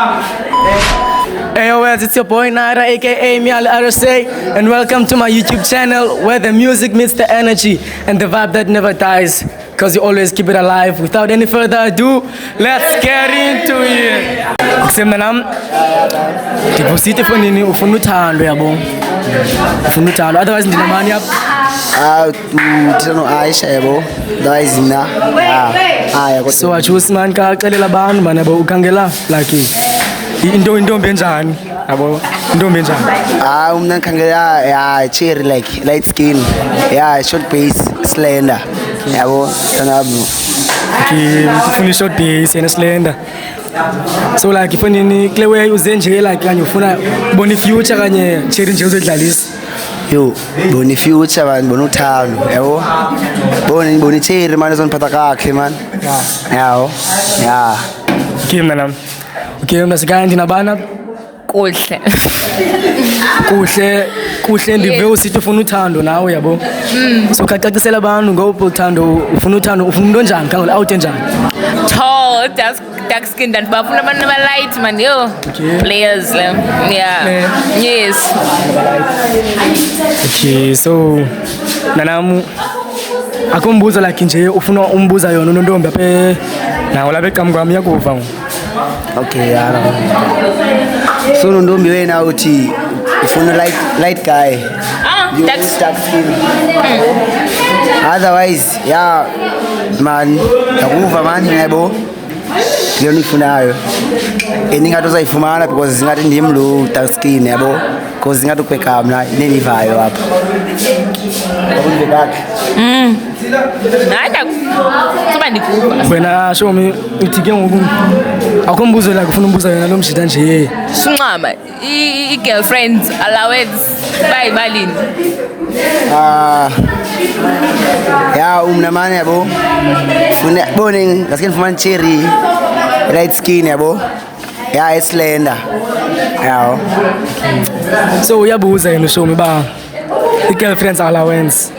Hey, yo, it's your boy Naira, aka Mial RSA, and welcome to my YouTube channel where the music meets the energy and the vibe that never dies, because you always keep it alive. Without any further ado, let's get into it. Kusemnam, tipusite fonini ufuna uthando yabo. Ufuna uthando, otherwise ndinamani up. Tino Aisha yabo, otherwise na. So I choose man ka xelela abantu man yabo ukhangela like intombi enjani yabo intombi enjani umna ngikhangela cherry like light skin short base slender yabo tanabu ufuna short base and slender so like ifonini kule way uze nje like kanye ufuna bona future kanye cherry nje uzodlalisa yo bona future man bona uthando yabo bona cherry man uzoniphatha kakhe man yabo kimi nami okay mnasikaya ndinabana kuhle ndive usithi ufuna uthando nawe yabo so kacacisela abantu ngoba uthando ufuna uthando ufuna into njani khangela out enjani tall dark skin and bafuna abantu aba light man yo players yes okay so nanamu akumbuza like nje ufuna umbuza yona unontombi apha nawo lapha eqamkwami yakuva okay so nontombi wena uthi ufuna light guy dark skin otherwise man yakuva manje yabo leyo nifunayo eningathi uzayifumana because zingathi ndimlo dark skin yabo because zingathi ukweka mna nenivayo apha akunde bakhe nada kuba ndikuva wena show me uthi ke ngoku akumbuzo la kufuna umbuza yena lo mshita nje sunqama i-girlfriends allowance bayibalini umna manje yabo funa bone ngaske ngifumana cherry light skin yabo slender yawo so uyabuza yena show me ba i-girlfriends allowance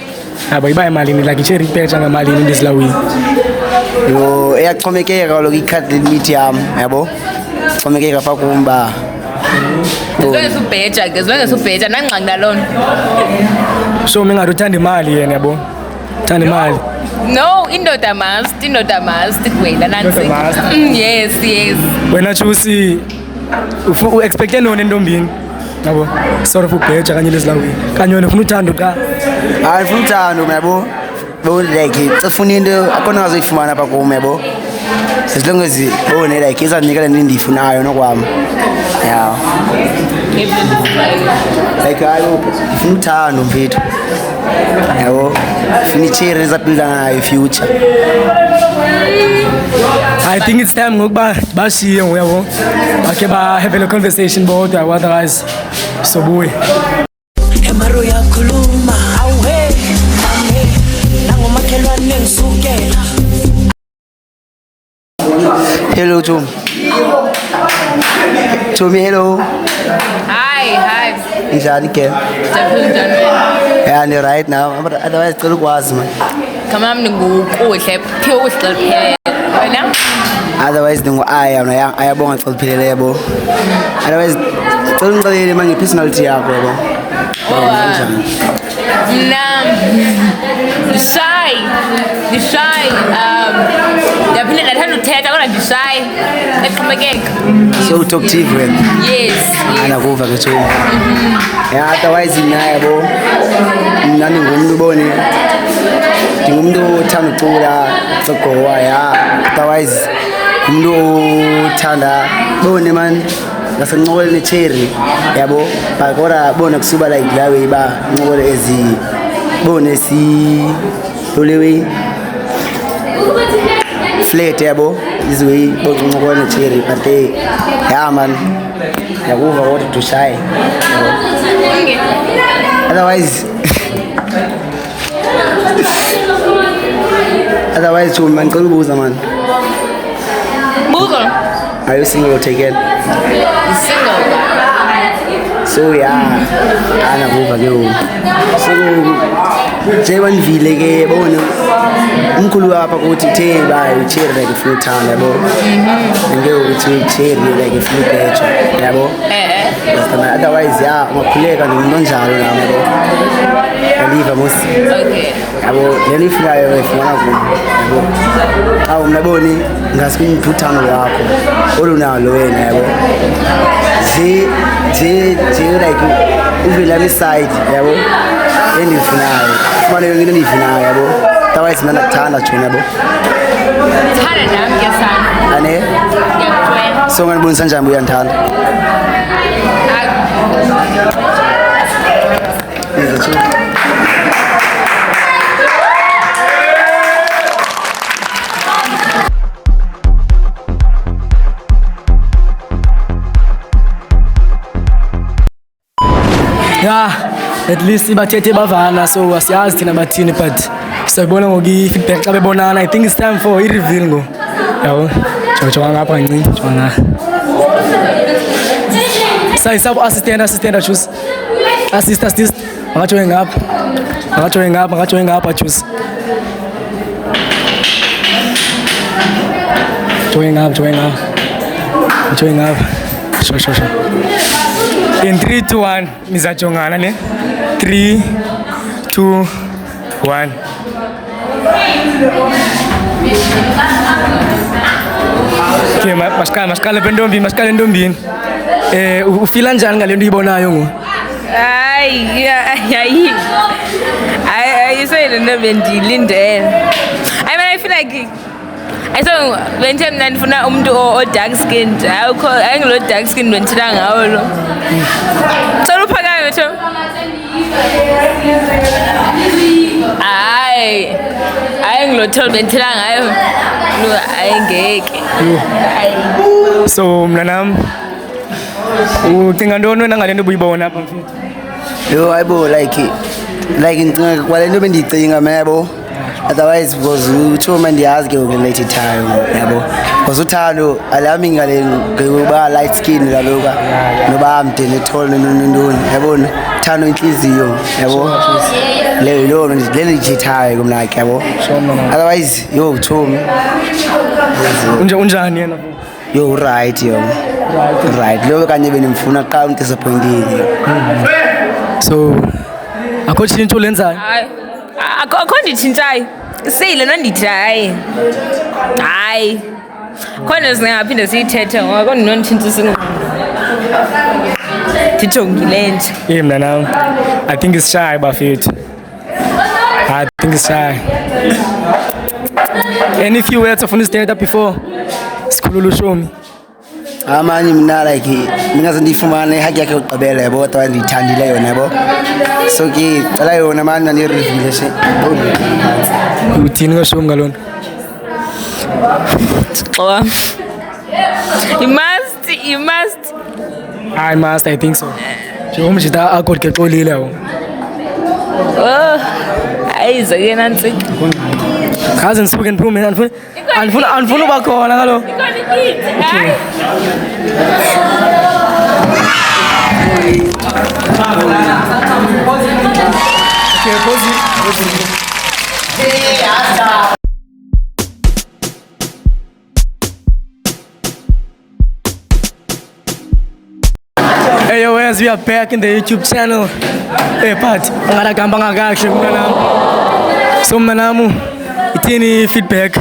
yabo iba imalini like cherry petsha ngamalini ndizilawini yo eyaxhomekeka kaloku i-card limit yam yabo xhomekeka pha kumba zwengesubheja nangxaki nalona so mingathi uthanda imali yena yabo uthanda imali no indoda must wena nansi yes wena chusi u-expecte noni entombini yabo sort of ubheja kanye lezilawini kanye wena ufuna uthando ka ndifuna uthando yabo like ufuna into akona azoyifumana apha kum yabo as long as bone like izandinikela into endiyifunayo nokwam like ndifuna uthando mfethu yabo funa icherry ezapilda nayo future I think it's time ngokuba bashiye ngoyabo bakhe ba have a conversation bodwa otherwise sobuye emaro yakhuluma awuhe nangomakhelwane ngisukela hello Tommy hello hi njani ke ni right now but otherwise cela ukwazi man kama mningukuhle phe uhlelphela wena otherwise aya na ayabonga xeliphelele yabo otherwise cela ungixelele manje personality yakho yabo shy yaphinde ndathanda uthetha kodwa ndishy eqhubekeka so talkative wena yes anakuva ke Tommy otherwise mina yabo nami ngumntu ubone ndingumntu othanda ucula sogowa otherwise umuntu othanda bone man ngasenqokole necherry yabo bakora bona kusuba like lawe ba nqokole ezi bone si lolewe flat yabo izwe bonqokole necherry but man yakuva what to shy otherwise to man kubuza man buzo are you single or taken single So yeah, anakuva ke wona. So njengoba nivile ke yabona umkhulu wapha ukuthi the bayi cherry like ifuna uthanda yabo. Ngeke ukuthi cherry like ifuna ubheja yabo. Otherwise yeah ungakhuleka nomuntu onjalo nami yabo. Aliva musi. Okay. Yabo leli ifikayo efuna kubo yabo. Awu mnaboni ngasikini uthando lwakho olunalo wena yabo. Je like uvela mi side yabo endifunayo kumele ngine ndifunayo yabo otherwise mina nakuthanda jona yabo Thanda nami ngesana. ane Ngiyakutshela. so nganibonisa njani uyanthanda Yeah, at least ibathethe bavana so asiyazi thina bathini but siyabona ngoki-feedback xa bebonana. I think it's time for i-reveal ngo. Yabo, jonga ngapha kancinci, jonga. Sayisapho assistant choose. Assist. Makajoye ngapha. Makajoye ngapha choose. Joye ngapha. Sure. In 3, 2, 1, nizajongana ne. 3, 2, 1. Okay, masiqale entombini. Ufila njani ngale nto uyibonayo ngo? Ayiseyile nto bendiyilindele. I mean, I feel like so benthe mina ndifuna umuntu o-dark skinned. Ayingilo dark skinned bendithela ngawo lo. Cela uphakame bethu. Ayingilo thol bendithela ngayo. No, ayingeke. So mna nam ucinga ntoni wena ngale nto ubuyibona apha mfethu? yo ayibo like ngicinga kwale nto bendiyicinga mabo otherwise because uthoma ndiyazi ke ngoku time yabo because uthando alami ngale ngoba light skin kaloka noba mde nethol nondoni yabona uthando inhliziyo yabo leyo ndithithayo kumna ke yabo otherwise yo uthoma Unjani yena? yo right lo kanye benimfuna xa disappointed So akho tshintsho lenzayo? Akho nditshintshayo. Seyile nto ndithi hayi. Khona singaphinde siyithethe ngoba akho ndinonditshintsisa ingqondo. Ndijongile nje. Mna nam I think it's shy bafethu. I think it's shy. Any few words of stand up before sikhulula ushomi? amanye mina like mina sendifumana ihaki yakhe yokuqabela yabo kodwa ndiyithandile yona yabo so ke cela yona mani nani-revile she Uthini ngoshomi ngalona? Xwa. You must. I think so. Njengoba njita akodke xolile yabo. Ayize ke nansi. Khaze nisuke ndiphume andifuna uba khona kaloku. Hey yo, as we are back in the YouTube channel. Hey Pat, angaragamba ngakahle mnanamu. So mnanamu, ithini feedback?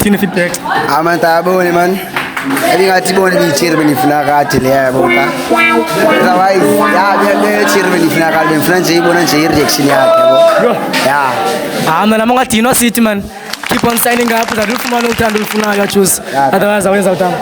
amanta abone man ebingathi bona biyithiri benifuna kade le yabo ka otherwise beyithiri benifuna kade benifuna nje ibona nje i-reaction yakhe yabo Mnanamu ungadinwa sithi man. Keep on signing up, uzawufumana uthando olufunayo choose. Otherwise awenza uthando.